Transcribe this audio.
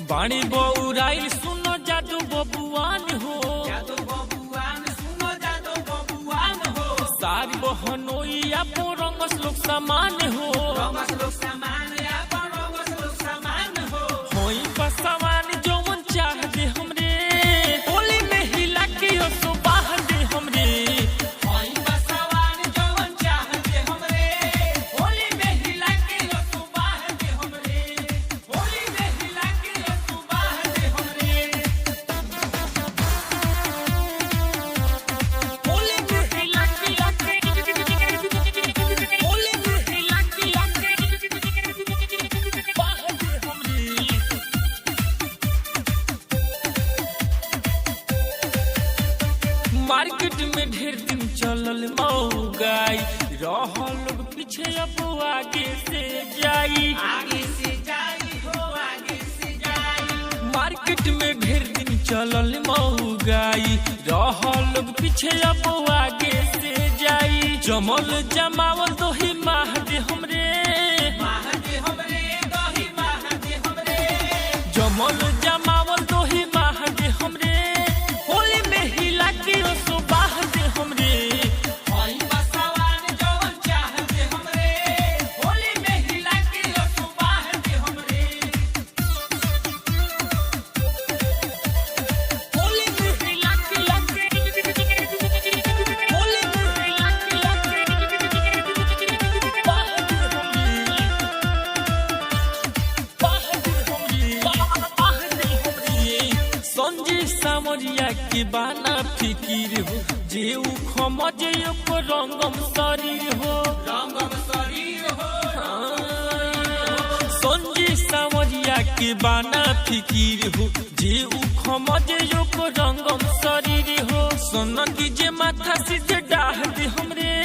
बाणी बउराइल सुनो जादू बबुआन हो, सारी बहनोइया पो रंगस लोग समान हो, होई बसवान जौन चाह दे हमरे, होली में हिला के सो बाह दे हमरे। मार्केट में ढेर दिन चलल मौगाई, रहल लोग पीछे अब आगे से जाई, मार्केट में ढेर दिन चलल मौगाई, रहल लोग पीछे अब आगे से जाई। जमल जमावल दोही माह दे हमरे, जमल जमावल दोही माह दे हमरे, होली में हिला के सो बाह दे हमरे। संजय सामरिया के बाना फिकीर हो, जे खमजे को रंगम शरीर हो, संजय सामरिया के बाना फिकीर हो, जे खमजे को रंगम शरीर हो। सोना की जे माथा सीधे डाह दे हमरे,